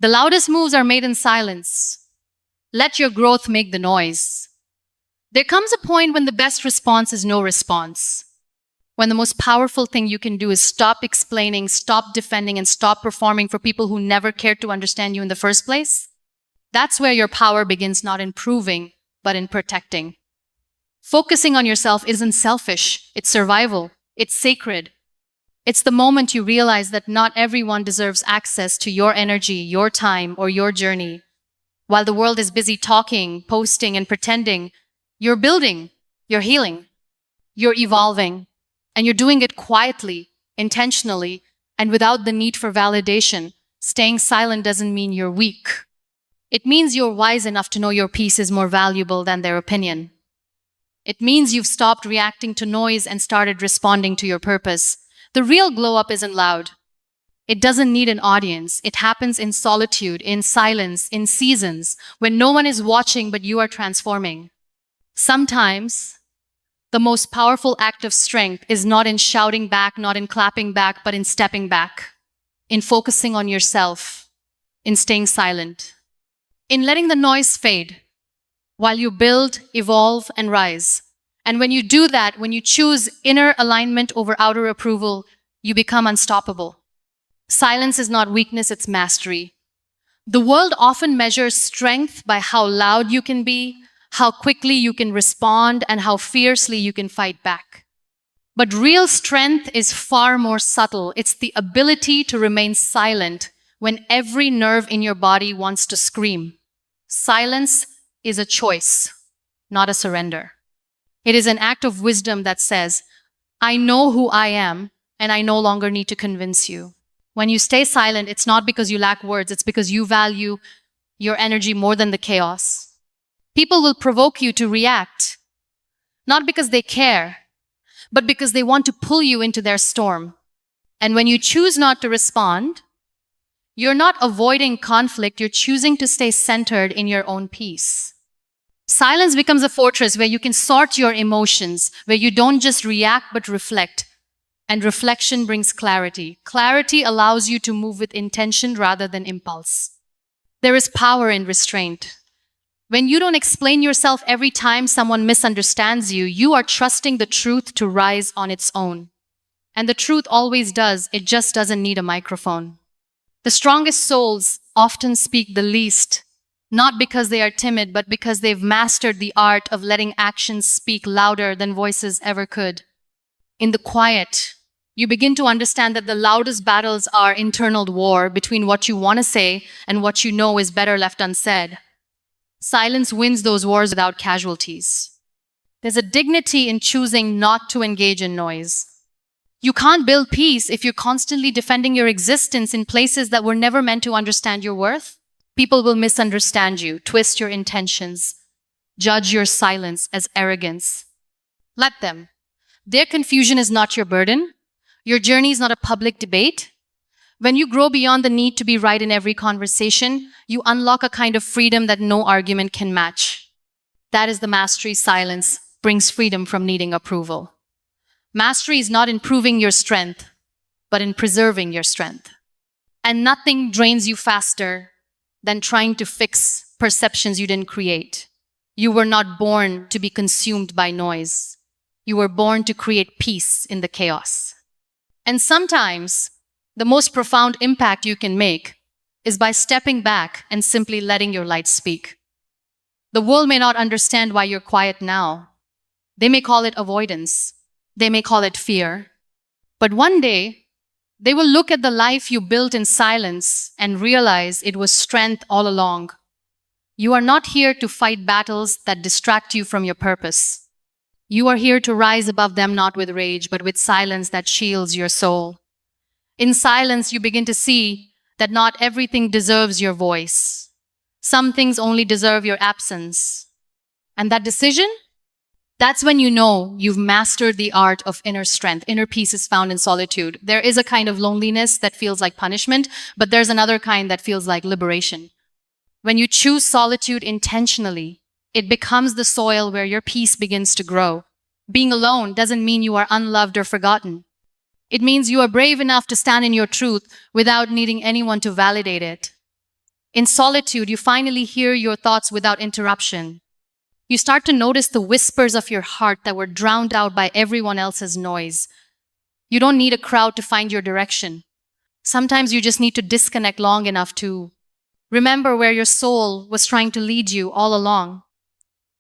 The loudest moves are made in silence. Let your growth make the noise. There comes a point when the best response is no response. When the most powerful thing you can do is stop explaining, stop defending, and stop performing for people who never cared to understand you in the first place. That's where your power begins, not in proving, but in protecting. Focusing on yourself isn't selfish, it's survival, it's sacred. It's the moment you realize that not everyone deserves access to your energy, your time, or your journey. While the world is busy talking, posting, and pretending, you're building, you're healing, you're evolving, and you're doing it quietly, intentionally, and without the need for validation. Staying silent doesn't mean you're weak. It means you're wise enough to know your peace is more valuable than their opinion. It means you've stopped reacting to noise and started responding to your purpose. The real glow-up isn't loud. It doesn't need an audience. It happens in solitude, in silence, in seasons, when no one is watching but you are transforming. Sometimes, the most powerful act of strength is not in shouting back, not in clapping back, but in stepping back, in focusing on yourself, in staying silent, in letting the noise fade while you build, evolve, and rise. And when you do that, when you choose inner alignment over outer approval, you become unstoppable. Silence is not weakness, it's mastery. The world often measures strength by how loud you can be, how quickly you can respond, and how fiercely you can fight back. But real strength is far more subtle. It's the ability to remain silent when every nerve in your body wants to scream. Silence is a choice, not a surrender. It is an act of wisdom that says, I know who I am, and I no longer need to convince you. When you stay silent, it's not because you lack words, it's because you value your energy more than the chaos. People will provoke you to react, not because they care, but because they want to pull you into their storm. And when you choose not to respond, you're not avoiding conflict, you're choosing to stay centered in your own peace. Silence becomes a fortress where you can sort your emotions, where you don't just react but reflect. And reflection brings clarity. Clarity allows you to move with intention rather than impulse. There is power in restraint. When you don't explain yourself every time someone misunderstands you, you are trusting the truth to rise on its own. And the truth always does, it just doesn't need a microphone. The strongest souls often speak the least, not because they are timid, but because they've mastered the art of letting actions speak louder than voices ever could. In the quiet, you begin to understand that the loudest battles are internal war between what you want to say and what you know is better left unsaid. Silence wins those wars without casualties. There's a dignity in choosing not to engage in noise. You can't build peace if you're constantly defending your existence in places that were never meant to understand your worth. People will misunderstand you, twist your intentions, judge your silence as arrogance. Let them. Their confusion is not your burden. Your journey is not a public debate. When you grow beyond the need to be right in every conversation, you unlock a kind of freedom that no argument can match. That is the mastery. Silence brings freedom from needing approval. Mastery is not in proving your strength, but in preserving your strength. And nothing drains you faster than trying to fix perceptions you didn't create. You were not born to be consumed by noise. You were born to create peace in the chaos. And sometimes, the most profound impact you can make is by stepping back and simply letting your light speak. The world may not understand why you're quiet now. They may call it avoidance. They may call it fear. But one day, they will look at the life you built in silence and realize it was strength all along. You are not here to fight battles that distract you from your purpose. You are here to rise above them, not with rage, but with silence that shields your soul. In silence, you begin to see that not everything deserves your voice. Some things only deserve your absence. And that decision? That's when you know you've mastered the art of inner strength. Inner peace is found in solitude. There is a kind of loneliness that feels like punishment, but there's another kind that feels like liberation. When you choose solitude intentionally, it becomes the soil where your peace begins to grow. Being alone doesn't mean you are unloved or forgotten. It means you are brave enough to stand in your truth without needing anyone to validate it. In solitude, you finally hear your thoughts without interruption. You start to notice the whispers of your heart that were drowned out by everyone else's noise. You don't need a crowd to find your direction. Sometimes you just need to disconnect long enough to remember where your soul was trying to lead you all along.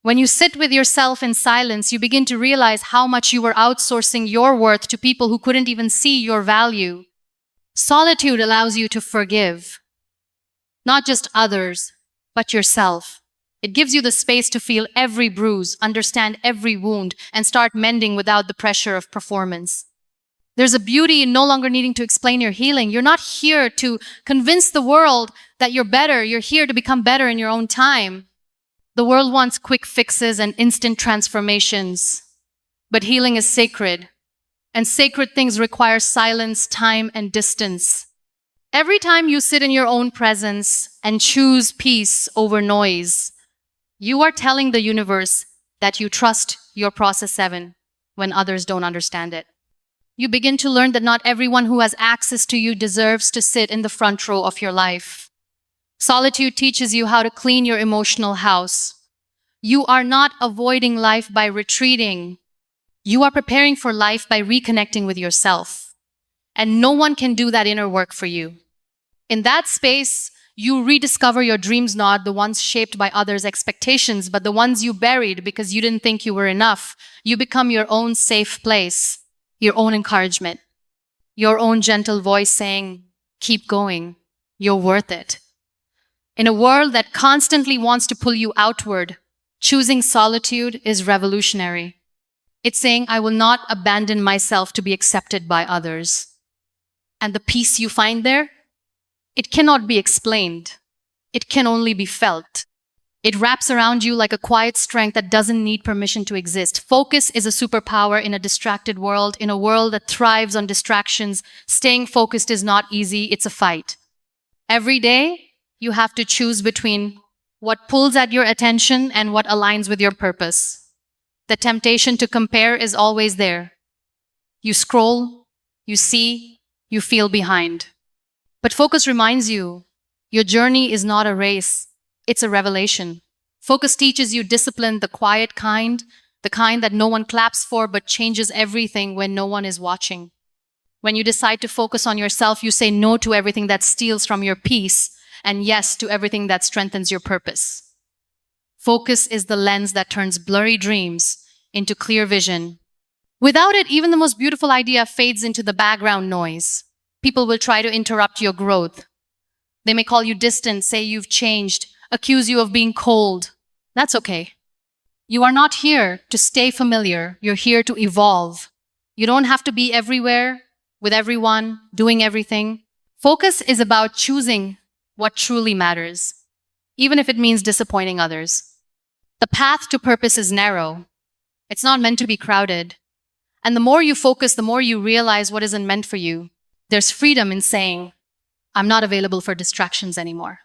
When you sit with yourself in silence, you begin to realize how much you were outsourcing your worth to people who couldn't even see your value. Solitude allows you to forgive, not just others, but yourself. It gives you the space to feel every bruise, understand every wound, and start mending without the pressure of performance. There's a beauty in no longer needing to explain your healing. You're not here to convince the world that you're better. You're here to become better in your own time. The world wants quick fixes and instant transformations. But healing is sacred. And sacred things require silence, time, and distance. Every time you sit in your own presence and choose peace over noise, you are telling the universe that you trust your process 7 when others don't understand it. You begin to learn that not everyone who has access to you deserves to sit in the front row of your life. Solitude teaches you how to clean your emotional house. You are not avoiding life by retreating. You are preparing for life by reconnecting with yourself. And no one can do that inner work for you. In that space, you rediscover your dreams, not the ones shaped by others' expectations, but the ones you buried because you didn't think you were enough. You become your own safe place, your own encouragement, your own gentle voice saying, keep going, you're worth it. In a world that constantly wants to pull you outward, choosing solitude is revolutionary. It's saying, I will not abandon myself to be accepted by others. And the peace you find there, it cannot be explained. It can only be felt. It wraps around you like a quiet strength that doesn't need permission to exist. Focus is a superpower in a distracted world, in a world that thrives on distractions. Staying focused is not easy, it's a fight. Every day, you have to choose between what pulls at your attention and what aligns with your purpose. The temptation to compare is always there. You scroll, you see, you feel behind. But focus reminds you, your journey is not a race, it's a revelation. Focus teaches you discipline, the quiet kind, the kind that no one claps for but changes everything when no one is watching. When you decide to focus on yourself, you say no to everything that steals from your peace and yes to everything that strengthens your purpose. Focus is the lens that turns blurry dreams into clear vision. Without it, even the most beautiful idea fades into the background noise. People will try to interrupt your growth. They may call you distant, say you've changed, accuse you of being cold. That's okay. You are not here to stay familiar. You're here to evolve. You don't have to be everywhere, with everyone, doing everything. Focus is about choosing what truly matters, even if it means disappointing others. The path to purpose is narrow. It's not meant to be crowded. And the more you focus, the more you realize what isn't meant for you. There's freedom in saying, I'm not available for distractions anymore.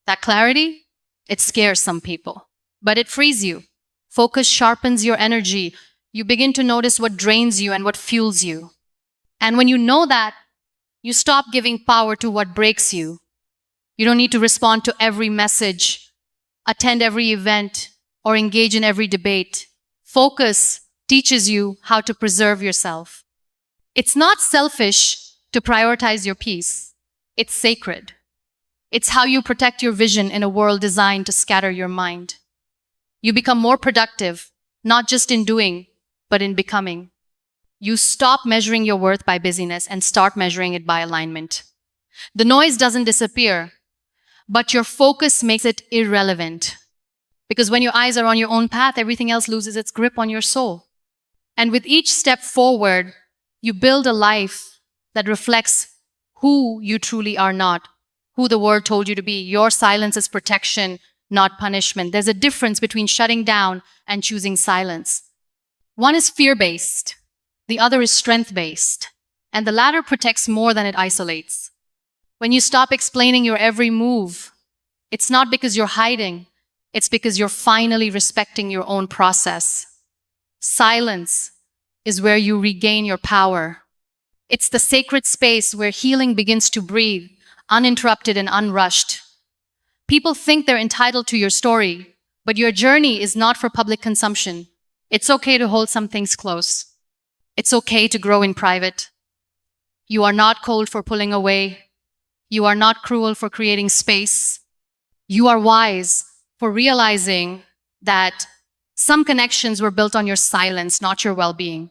That clarity, it scares some people, but it frees you. Focus sharpens your energy. You begin to notice what drains you and what fuels you. And when you know that, you stop giving power to what breaks you. You don't need to respond to every message, attend every event, or engage in every debate. Focus teaches you how to preserve yourself. It's not selfish to prioritize your peace. It's sacred. It's how you protect your vision in a world designed to scatter your mind. You become more productive, not just in doing, but in becoming. You stop measuring your worth by busyness and start measuring it by alignment. The noise doesn't disappear, but your focus makes it irrelevant. Because when your eyes are on your own path, everything else loses its grip on your soul. And with each step forward, you build a life that reflects who you truly are, not who the world told you to be. Your silence is protection, not punishment. There's a difference between shutting down and choosing silence. One is fear-based, the other is strength-based, and the latter protects more than it isolates. When you stop explaining your every move, it's not because you're hiding, it's because you're finally respecting your own process. Silence is where you regain your power. It's the sacred space where healing begins to breathe, uninterrupted and unrushed. People think they're entitled to your story, but your journey is not for public consumption. It's okay to hold some things close. It's okay to grow in private. You are not cold for pulling away. You are not cruel for creating space. You are wise for realizing that some connections were built on your silence, not your well-being.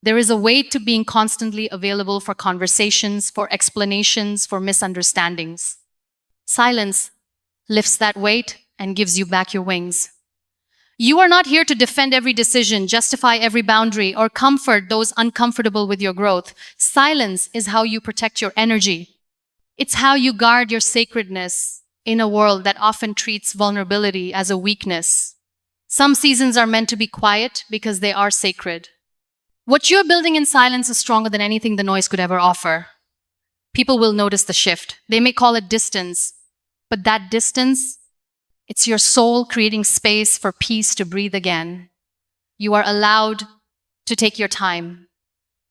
There is a weight to being constantly available for conversations, for explanations, for misunderstandings. Silence lifts that weight and gives you back your wings. You are not here to defend every decision, justify every boundary, or comfort those uncomfortable with your growth. Silence is how you protect your energy. It's how you guard your sacredness in a world that often treats vulnerability as a weakness. Some seasons are meant to be quiet because they are sacred. What you're building in silence is stronger than anything the noise could ever offer. People will notice the shift. They may call it distance, but that distance, it's your soul creating space for peace to breathe again. You are allowed to take your time,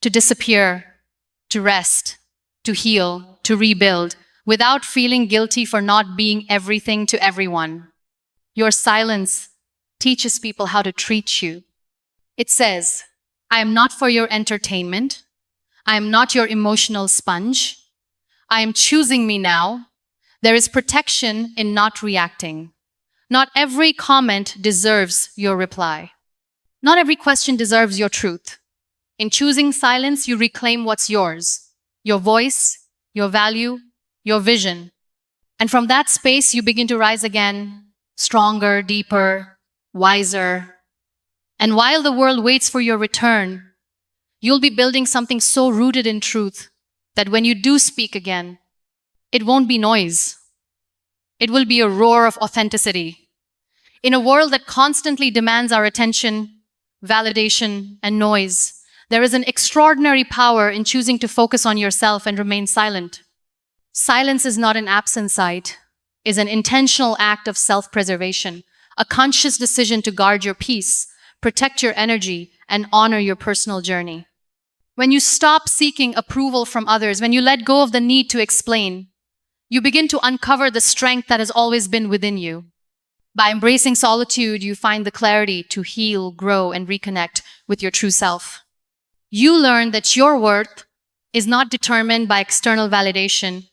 to disappear, to rest, to heal, to rebuild, without feeling guilty for not being everything to everyone. Your silence teaches people how to treat you. It says, I am not for your entertainment. I am not your emotional sponge. I am choosing me now. There is protection in not reacting. Not every comment deserves your reply. Not every question deserves your truth. In choosing silence, you reclaim what's yours, your voice, your value, your vision. And from that space, you begin to rise again, stronger, deeper, wiser. And while the world waits for your return, you'll be building something so rooted in truth that when you do speak again, it won't be noise. It will be a roar of authenticity. In a world that constantly demands our attention, validation, and noise, there is an extraordinary power in choosing to focus on yourself and remain silent. Silence is not an absent sight, it's an intentional act of self-preservation, a conscious decision to guard your peace, protect your energy, and honor your personal journey. When you stop seeking approval from others, when you let go of the need to explain, you begin to uncover the strength that has always been within you. By embracing solitude, you find the clarity to heal, grow, and reconnect with your true self. You learn that your worth is not determined by external validation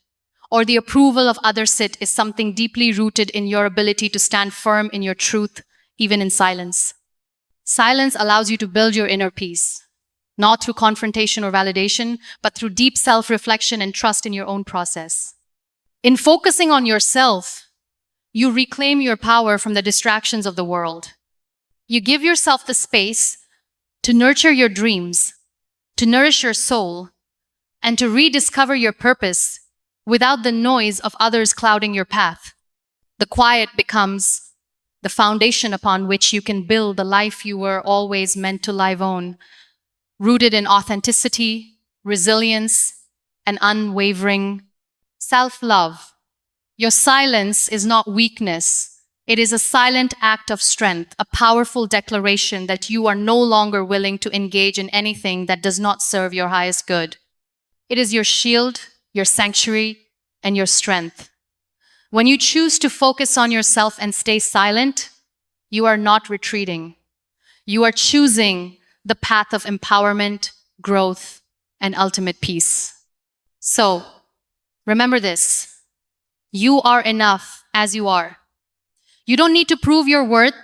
or the approval of others. It is something deeply rooted in your ability to stand firm in your truth, even in silence. Silence allows you to build your inner peace, not through confrontation or validation, but through deep self-reflection and trust in your own process. In focusing on yourself, you reclaim your power from the distractions of the world. You give yourself the space to nurture your dreams, to nourish your soul, and to rediscover your purpose without the noise of others clouding your path. The quiet becomes the foundation upon which you can build the life you were always meant to live on, rooted in authenticity, resilience, and unwavering self-love. Your silence is not weakness. It is a silent act of strength, a powerful declaration that you are no longer willing to engage in anything that does not serve your highest good. It is your shield, your sanctuary, and your strength. When you choose to focus on yourself and stay silent, you are not retreating. You are choosing the path of empowerment, growth, and ultimate peace. So, remember this. You are enough as you are. You don't need to prove your worth,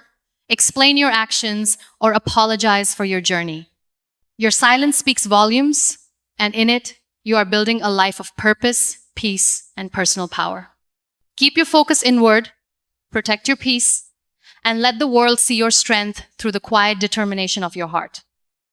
explain your actions, or apologize for your journey. Your silence speaks volumes, and in it, you are building a life of purpose, peace, and personal power. Keep your focus inward, protect your peace, and let the world see your strength through the quiet determination of your heart.